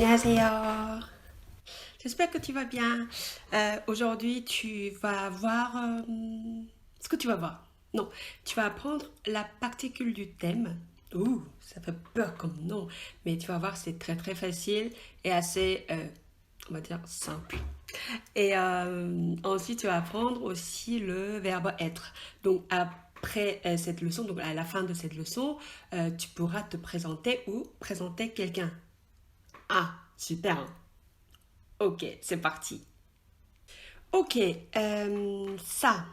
안녕하세요. J'espère que tu vas bien. Aujourd'hui, tu vas voir ce que tu vas voir. Non, tu vas apprendre la particule du thème. Ouh, ça fait peur comme nom, mais tu vas voir, c'est très très facile et assez, on va dire, simple. Et ensuite, tu vas apprendre aussi le verbe être. Donc, après cette leçon, donc à la fin de cette leçon, tu pourras te présenter ou présenter quelqu'un. Ah, super. Ok, c'est parti. Ok, ça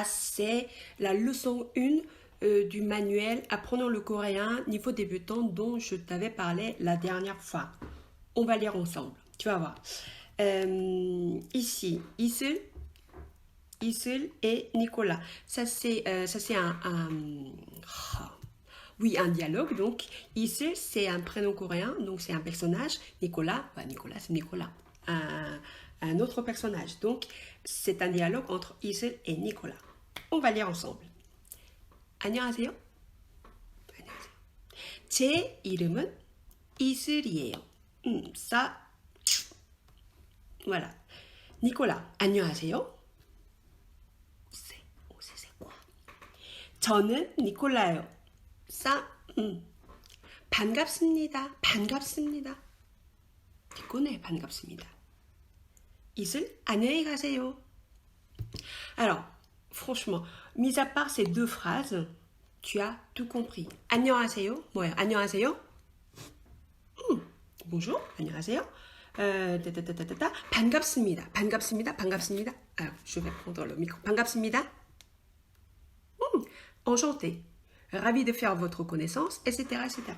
c'est la leçon 1 du manuel Apprenons le coréen niveau débutant dont je t'avais parlé la dernière fois. On va lire ensemble, tu vas voir. Ici, Isul et Nicolas. Ça c'est oui, un dialogue. Donc, Isul, c'est un prénom coréen, donc c'est un personnage. Nicolas, bah, Nicolas, c'est Nicolas. Un autre personnage. Donc, c'est un dialogue entre Isul et Nicolas. On va lire ensemble. 안녕하세요. 제 이름은 이슬이에요. Ça, voilà. Nicolas, 안녕하세요. C'est quoi? 저는 니콜라예요. Ça, 반갑습니다. 반갑습니다. 니코네 반갑습니다. 이슬, 안녕히 가세요. Alors, franchement, mis à part ces deux phrases, tu as tout compris. 안녕하세요. 뭐예요? 안녕하세요. Bonjour. 안녕하세요. 반갑습니다. 반갑습니다. 반갑습니다. Alors, je vais prendre le micro. 반갑습니다. Enchanté. Ravi de faire votre connaissance, etc., etc.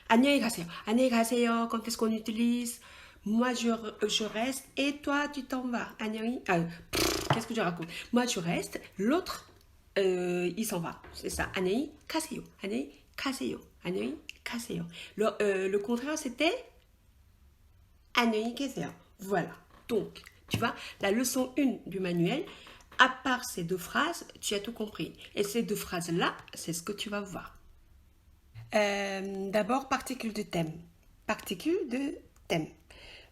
안녕히 가세요. 안녕히 가세요. Quand est-ce qu'on utilise? Moi, je reste et toi, tu t'en vas. 안녕히. Qu'est-ce que je raconte? Moi, je reste. L'autre, il s'en va. C'est ça. 안녕히 가세요. 안녕히 가세요. 안녕히 가세요. Le contraire, c'était 안녕히 계세요. Voilà. Donc, tu vois, la leçon 1 du manuel, à part ces deux phrases, tu as tout compris. Et ces deux phrases-là, c'est ce que tu vas voir. D'abord, particule de thème. Particule de thème.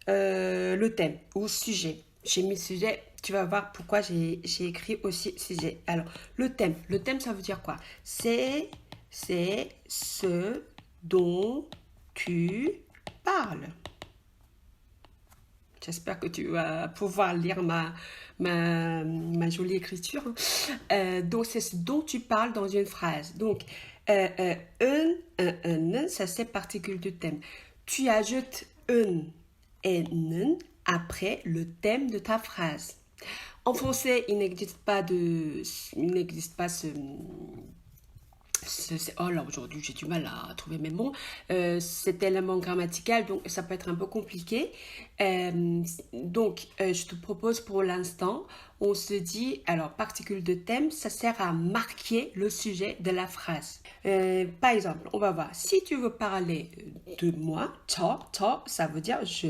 Le thème ou sujet. J'ai mis sujet, tu vas voir pourquoi j'ai écrit aussi sujet. Alors, le thème, ça veut dire quoi? C'est ce dont tu parles. J'espère que tu vas pouvoir lire ma jolie écriture. Donc, c'est ce dont tu parles dans une phrase. Donc, ça c'est particule de thème. Tu ajoutes un et n après le thème de ta phrase. En français, il n'existe pas oh là, aujourd'hui, j'ai du mal à trouver mes mots. Cet élément grammatical, donc ça peut être un peu compliqué. Donc, je te propose pour l'instant, on se dit, alors, particule de thème, ça sert à marquer le sujet de la phrase. Par exemple, on va voir, si tu veux parler de moi, ça veut dire je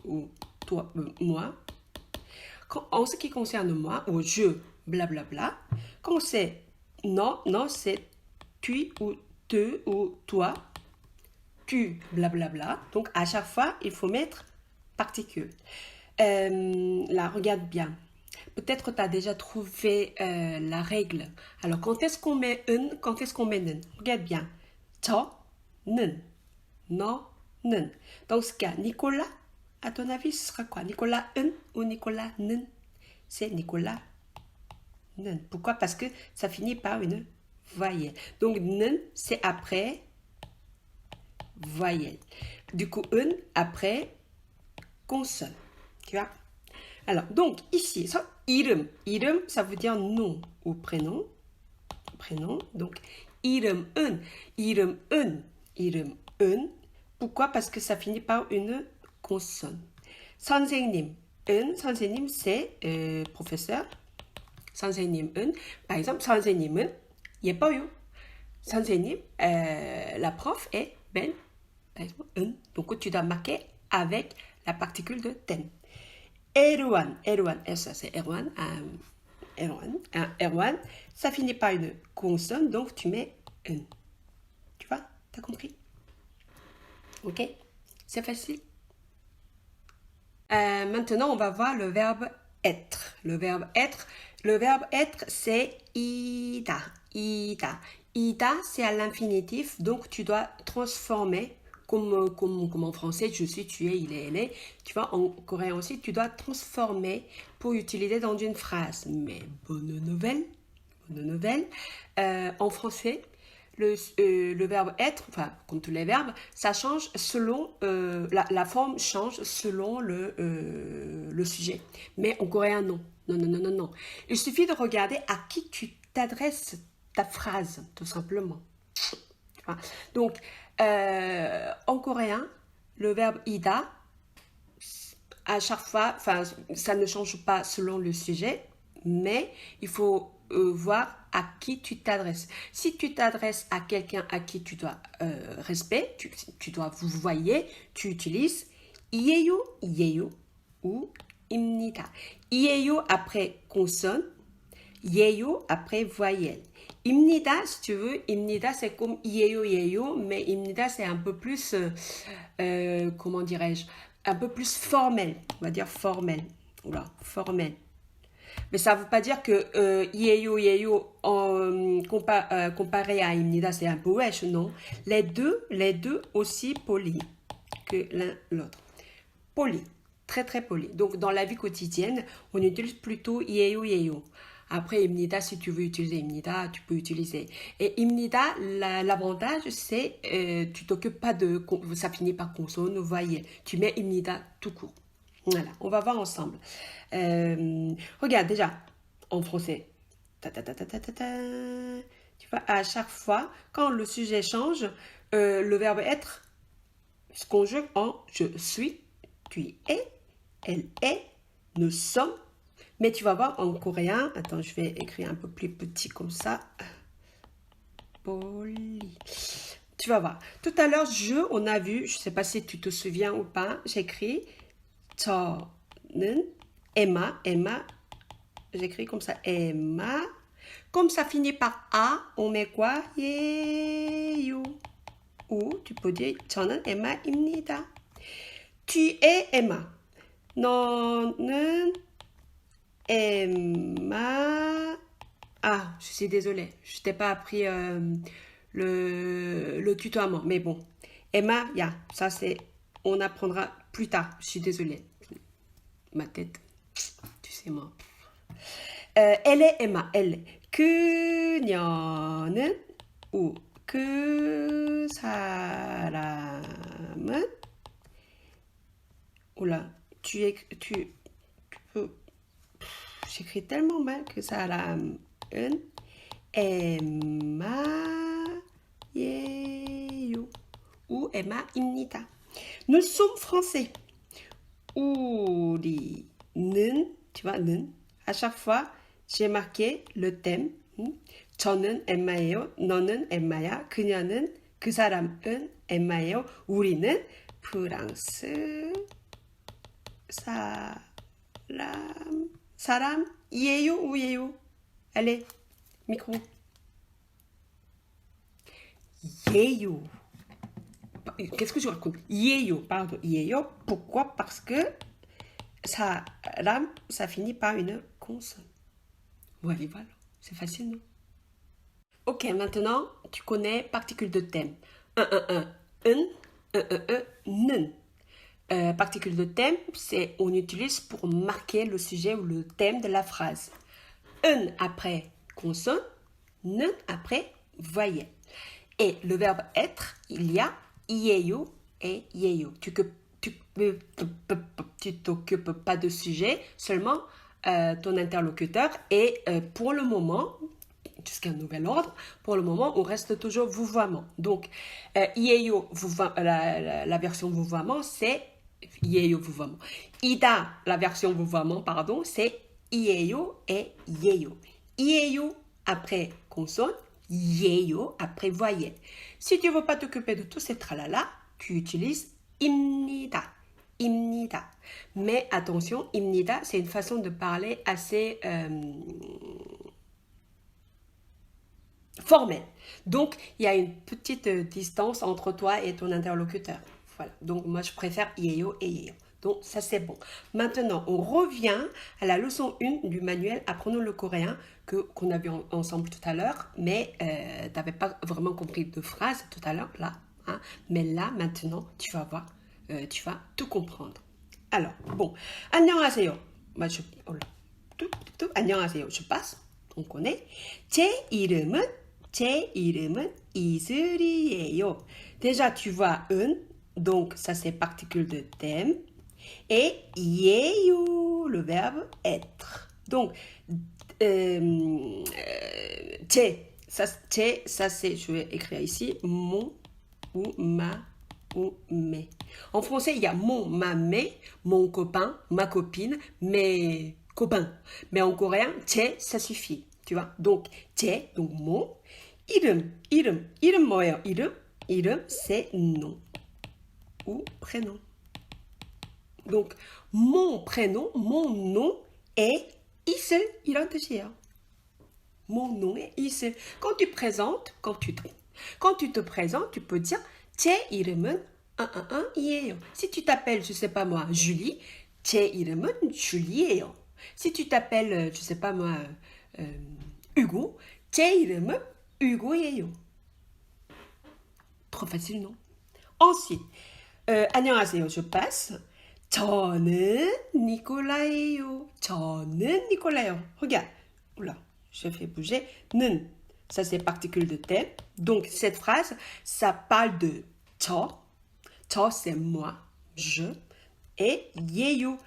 ou toi, moi. En ce qui concerne moi, ou je, blablabla, quand c'est non, c'est tu ou te ou toi, tu, blablabla. Donc, à chaque fois, il faut mettre particule. Là, regarde bien. Peut-être tu as déjà trouvé la règle. Alors, quand est-ce qu'on met un, quand est-ce qu'on met 는? Regarde bien. 는, 는. Dans ce cas, Nicolas, à ton avis, ce sera quoi? Nicolas un ou Nicolas 는? C'est Nicolas 는. Pourquoi? Parce que ça finit par une voyelle. Donc, 는, c'est après voyelle. Du coup, un après consonne. Tu vois? Alors, donc, ici, ça, 이름. 이름, ça veut dire nom ou prénom. Prénom. Donc, 이름은. 이름은. 이름은. Pourquoi? Parce que ça finit par une consonne. 선생님. 선생님, c'est professeur. 선생님은. Par exemple, 선생님은 예뻐요. 선생님, la prof est belle. Par exemple, donc tu dois marquer avec la particule de thème. Erwan, ça c'est Erwan. Erwan, ça finit par une consonne, donc tu mets un. Tu vois? T'as compris? Ok? C'est facile. Maintenant, on va voir le verbe être. Le verbe être, c'est ida. Ida. Ida, c'est à l'infinitif, donc tu dois transformer, comme en français, je suis, tu es, il est, elle est. Tu vois, en coréen aussi, tu dois transformer pour utiliser dans une phrase. Mais bonne nouvelle, en français, le verbe être, enfin, comme tous les verbes, ça change selon, la forme change selon le sujet. Mais en coréen, non. Non, non, non, non, non. Il suffit de regarder à qui tu t'adresses ta phrase, tout simplement. Tu vois. Donc, en coréen, le verbe ida, à chaque fois, enfin, ça ne change pas selon le sujet, mais il faut voir à qui tu t'adresses. Si tu t'adresses à quelqu'un à qui tu dois respect, tu dois vous voyez, tu utilises i에요, 이에요 ou 입니다. 이에요 après consonne, 예요 après voyelle. 입니다, si tu veux, 입니다 c'est comme 이에요, 예요, mais 입니다 c'est un peu plus, comment dirais-je, un peu plus formel, on va dire formel. Oula, formel. Mais ça ne veut pas dire que yeyo comparé à imnida c'est un peu wesh, non. Les deux aussi polis que l'un l'autre. Poli, très très poli. Donc dans la vie quotidienne, on utilise plutôt yeyo. Après imnida, si tu veux utiliser imnida, tu peux utiliser. Et imnida, l'avantage c'est tu t'occupes pas de, ça finit par consonne ou voyelle. Tu mets imnida tout court. Voilà, on va voir ensemble. Regarde déjà, en français. Ta, ta, ta, ta, ta, ta, ta. Tu vois, à chaque fois, quand le sujet change, le verbe être se conjugue en je suis, tu es, elle est, nous sommes. Mais tu vas voir en coréen, attends, je vais écrire un peu plus petit comme ça. Poli. Tu vas voir. Tout à l'heure, on a vu, je ne sais pas si tu te souviens ou pas, j'écris 저는 Emma, j'écris comme ça, Emma. Comme ça finit par A, on met quoi? 예요. Ou tu peux dire 저는 Emma입니다. Tu es Emma. 너는 Emma. Ah, je suis désolée, je t'ai pas appris le tutoiement, mais bon. Emma, ça c'est, on apprendra plus tard, je suis désolée. Ma tête, tu sais moi. Elle est Emma, elle. 그녀는 ou 그 사람은 oula, tu peux j'écris tellement mal que 사람은 Emma예요 ou Emma입니다. Nous sommes français. 우리는, tu vois, 는. À chaque fois, j'ai marqué le thème. 저는 Emma예요. 너는 Emma야. 그녀는, 그 사람은 Emma예요. 우리는 프랑스 사람이에요. 우예요. Allez, micro. 예요. Qu'est-ce que je raconte? Yeyo, pardon, yeyo. Pourquoi? Parce que saram, ça finit par une consonne. Voilà, c'est facile, non? Ok, maintenant, tu connais particule de thème. Nen. Particule de thème, c'est on utilise pour marquer le sujet ou le thème de la phrase. Après consonne, nen après voyelle. Et le verbe être, il y a i에요 et 예요. Tu t'occupes pas de sujet, seulement ton interlocuteur. Et pour le moment, jusqu'à un nouvel ordre, pour le moment, on reste toujours vouvoiement. Donc, i에요, la version vouvoiement, c'est i에요 vouvoiement. ida, la version vouvoiement, pardon, c'est i에요 et 예요. 이에요 après consonne, 예요 après voyelle. Si tu ne veux pas t'occuper de tous ces tralala, tu utilises 입니다. 입니다. Mais attention, 입니다, c'est une façon de parler assez formelle. Donc, il y a une petite distance entre toi et ton interlocuteur. Voilà. Donc, moi, je préfère 예요 et 예요. Donc, ça, c'est bon. Maintenant, on revient à la leçon 1 du manuel Apprenons le coréen qu'on a vu ensemble tout à l'heure, mais tu n'avais pas vraiment compris de phrase tout à l'heure, là. Hein. Mais là, maintenant, tu vas voir, tu vas tout comprendre. Alors, bon. 안녕하세요. Moi, oh là. 안녕하세요. Je passe. On connaît. 제 이름은 이슬이에요. Déjà, tu vois un, donc ça c'est particule de thème. Et 예요, le verbe être. Donc, ça c'est, je vais écrire ici, mon ou ma ou mes. En français, il y a mon, ma, mes, mon copain, ma copine, mes copains. Mais en coréen, ça suffit. Tu vois? Donc, donc mon. 이름 뭐예요? 이름, c'est nom ou prénom. Donc, mon prénom, mon nom est 이슬, 이런 뜻이에요. Mon nom est 이슬. Quand tu te présentes, tu peux dire 제 이름은 이에요. Si tu t'appelles, je sais pas moi, Julie, 제 이름은 줄리예요. Si tu t'appelles, je sais pas moi, Hugo, 제 이름은 Hugo예요. Trop facile, non? Ensuite, 안녕하세요, je passe. 저는 니콜라예요. 저는 니콜라예요. Regarde. Oula, je fais bouger. 는, ça c'est particule de thème. Donc, cette phrase, ça parle de 저. 저, c'est moi, je. Et 예요,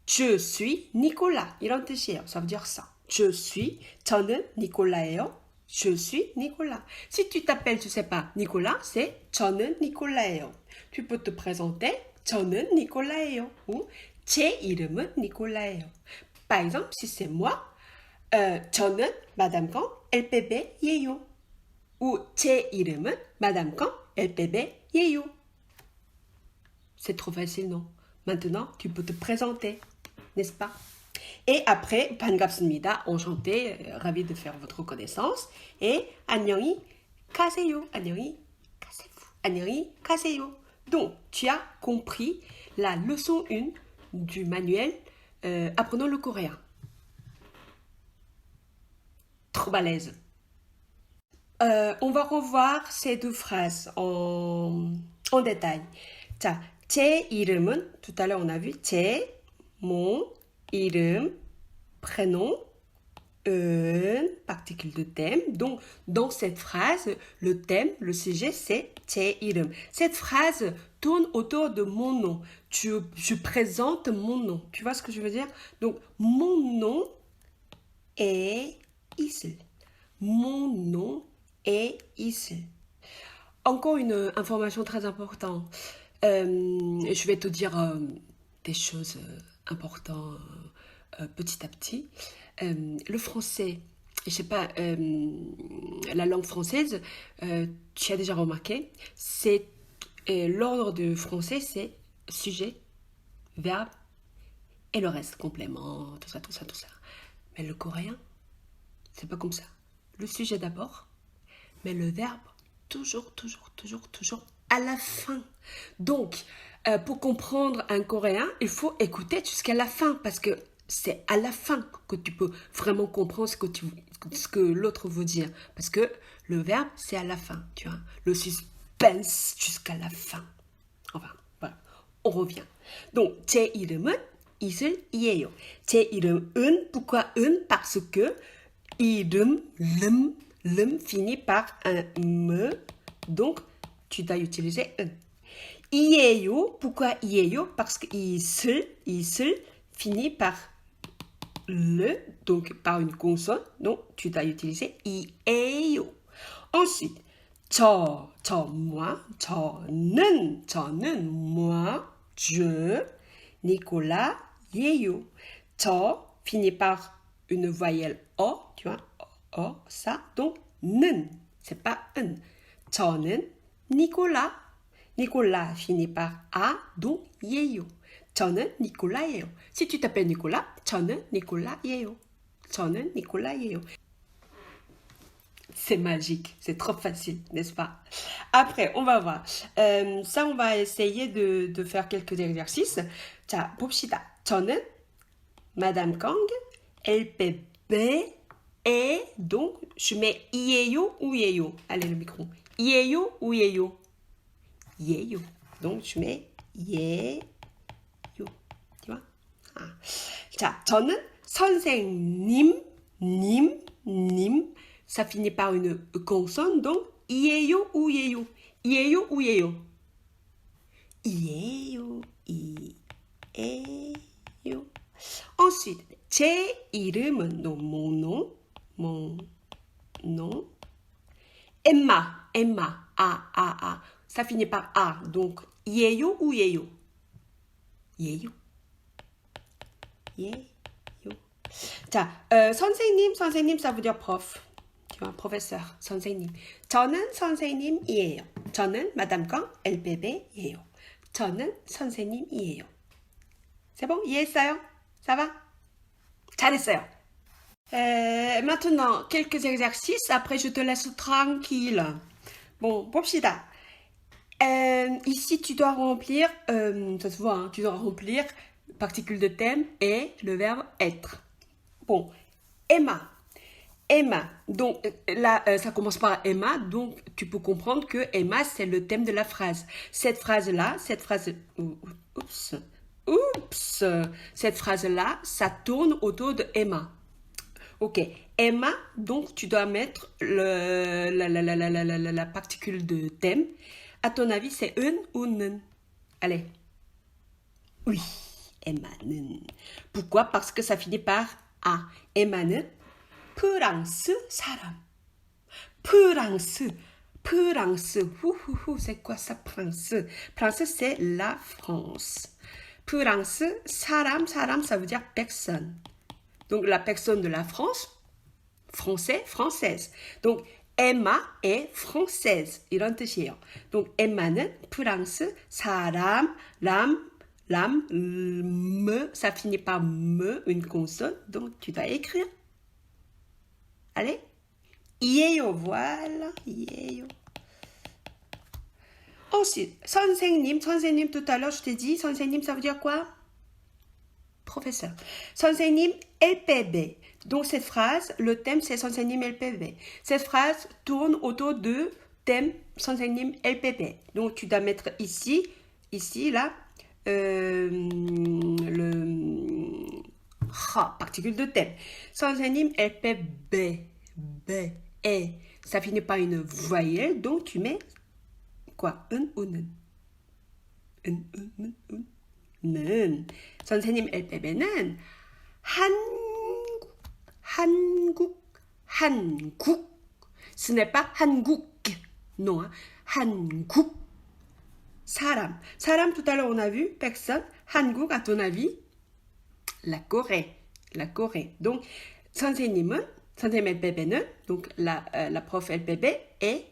je suis Nicolas. 이런 뜻이에요. Ça veut dire ça. Je suis, 저는 니콜라예요. Je suis Nicolas. Si tu t'appelles, je sais pas, Nicolas, c'est 저는 니콜라예요. Tu peux te présenter, 저는 니콜라예요. Ou 제 이름은 니콜라예요. Par exemple, si c'est moi, 저는 Madame Kang, LPB예요. Ou 제 이름은 Madame Kang, LPB예요. C'est trop facile, non? Maintenant, tu peux te présenter, n'est-ce pas? Et après, 반갑습니다, enchanté, ravi de faire votre connaissance. Et 안녕히 가세요, 안녕히 가세요. Donc, tu as compris la leçon 1 du manuel Apprenons le coréen. Trop balèze. On va revoir ces deux phrases en détail. 자, 제 이름은, tout à l'heure on a vu, 제, mon, 이름, prénom, particule de thème. Donc, dans cette phrase, le thème, le sujet, c'est 제 이름. Cette phrase tourne autour de mon nom. Je présente mon nom. Tu vois ce que je veux dire? Donc, mon nom est 이슬. Mon nom est 이슬. Encore une information très importante. Je vais te dire des choses importantes petit à petit. Le français, je sais pas, la langue française, tu as déjà remarqué, c'est l'ordre du français, c'est sujet, verbe et le reste, complément, tout ça. Mais le coréen, c'est pas comme ça. Le sujet d'abord, mais le verbe toujours à la fin. Donc, pour comprendre un coréen, il faut écouter jusqu'à la fin parce que c'est à la fin que tu peux vraiment comprendre ce que l'autre veut dire. Parce que le verbe, c'est à la fin, tu vois. Le suspense jusqu'à la fin. Enfin, voilà. On revient. Donc, 제 이름은 이슬이에요. 제 이름은, pourquoi un? Parce que 이름, l'm finit par un me. Donc, tu dois utiliser un. 이에요, pourquoi 이에요? Parce que 이슬 finit par le, donc par une consonne, donc tu dois utiliser 이에요. Ensuite, moi, 저는 moi, je, Nicolas,예요. 저 finit par une voyelle O, tu vois, O, ça, donc 는, c'est pas un. 저는 Nicolas finit par A, donc 예요. 저는 니콜라예요. Si tu t'appelles Nicolas, 저는 니콜라예요. C'est magique, c'est trop facile, n'est-ce pas? Après, on va voir. Ça, on va essayer de faire quelques exercices. 자, 봅시다. 저는 Madame Kang, LPB, et donc je mets iéyo ou iéyo. Allez, le micro. Iéyo ou iéyo? Iéyo. Donc je mets iéyo. Tu vois? 아. 자, 저는 선생님, 님. Ça finit par une consonne, donc iéyo ou iéyo. Iéyo ou iéyo? Iéyo, iéyo. Ensuite, 제 이름은, donc mon nom. Emma, A. Ça finit par A, donc iéyo ou iéyo? Iéyo. 자, 선생님, ça veut dire prof. Tu vois, professeur, 선생님. 저는 선생님이에요. 저는 Madame Kang, LPB이에요. 저는 선생님이에요. C'est bon? 이해했어요? Ça va? 잘했어요. Maintenant, quelques exercices. Après, je te laisse tranquille. Bon, 봅시다. Ici, tu dois remplir, ça se voit, hein, tu dois remplir particule de thème et le verbe être. Bon, Emma. Donc là, ça commence par Emma, donc tu peux comprendre que Emma, c'est le thème de la phrase. Cette phrase-là, cette phrase-là, ça tourne autour de Emma. Ok, Emma, donc tu dois mettre la particule de thème. À ton avis, c'est un ou 는? Allez. Oui, Emma는. Pourquoi? Parce que ça finit par A. Emma는 프랑스 사람. 프랑스. C'est quoi ça, France? France, c'est la France. 프랑스 사람, ça veut dire personne. Donc, la personne de la France, français, française. Donc, Emma est française. 이런 뜻이에요. Donc, Emma는 프랑스 사람, me, ça finit par me, une consonne. Donc, tu dois écrire. Allez. 이에요, voilà. 이에요. Ensuite, 선생님, tout à l'heure, je t'ai dit, 선생님, ça veut dire quoi? Professeur. 선생님, LPB. Donc, cette phrase, le thème, c'est 선생님 LPB. Cette phrase tourne autour de thème 선생님 LPB. Donc, tu dois mettre ici, là, particule de thème. 선생님 LPB. Ça finit par une voyelle, donc tu mets quoi? Un ou 는? 는. 선생님 LPB는 한국. Ce n'est pas 한국. Non, hein. 한국. 사람, tout à l'heure on a vu, personne. 한국, à ton avis? La Corée. Donc, 선생님 LPB는, donc la prof LPB est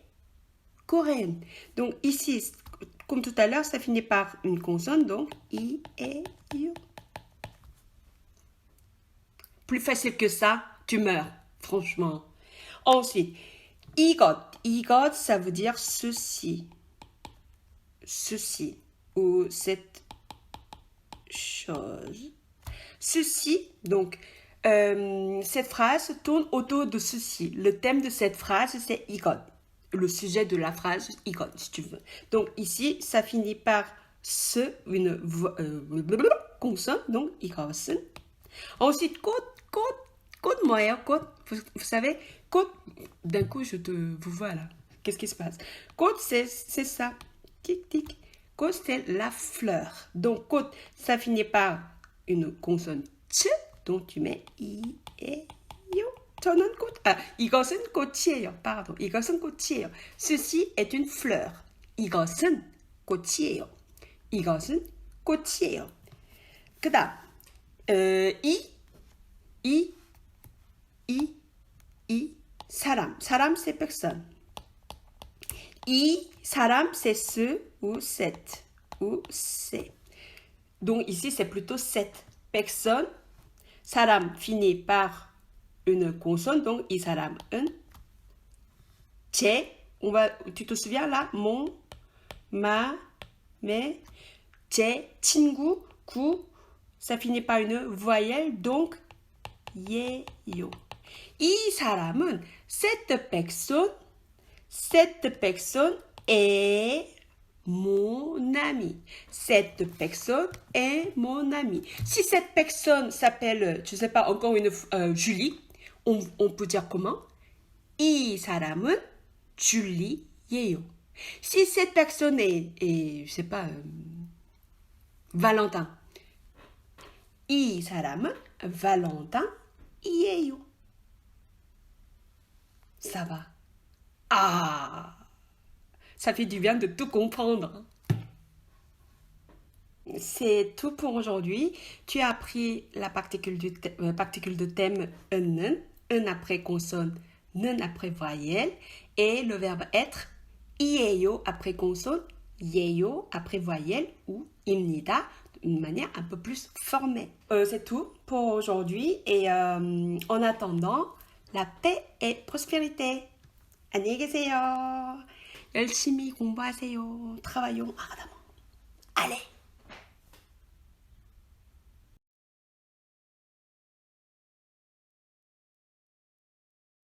coréenne. Donc, ici, comme tout à l'heure, ça finit par une consonne, donc I, E, U. Plus facile que ça, tu meurs, franchement. Ensuite, 이것, ça veut dire ceci, ou cette chose. Ceci, donc, cette phrase tourne autour de ceci. Le thème de cette phrase, c'est 이것. Le sujet de la phrase, 이것, si tu veux. Donc, ici, ça finit par une consonne, donc 이것은. Ensuite, 꽃, 뭐예요? 꽃, vous savez, 꽃, d'un coup, vous vois là. Qu'est-ce qui se passe? 꽃, c'est ça. Tic, tic. 꽃, c'est la fleur. Donc, 꽃, ça finit par une consonne ch, donc tu mets i, e, yo. 저는 이것은 꽃이에요. Pardon. 이것은 꽃이에요. Ceci est une fleur. 이것은 꽃이에요. 그다음, 사람. 사람, c'est personne. 이 사람, c'est ce ou cette ou c'est. Donc ici, c'est plutôt cette personne. 사람 finit par une consonne, donc 이 사람은 제, tu te souviens là? mon, ma, mes, 제 친구, 구, ça finit par une voyelle, donc 예요. 이 사람은 cette personne est mon ami. Cette personne est mon ami. Si cette personne s'appelle, je sais pas, encore une Julie, on peut dire comment? 이 사람은 줄리예요. Si cette personne est je sais pas, Valentin. 이 사람은 Valentin이에요. Ça va. Ah, ça fait du bien de tout comprendre. C'est tout pour aujourd'hui. Tu as appris la particule de thème un après consonne, 는 après voyelle, et le verbe être, 이에요 après consonne, 예요 après voyelle ou 입니다 d'une manière un peu plus formelle. C'est tout pour aujourd'hui et en attendant, la paix et prospérité. 안녕히 계세요. 열심히 공부하세요. travaillons ardemment. Allez!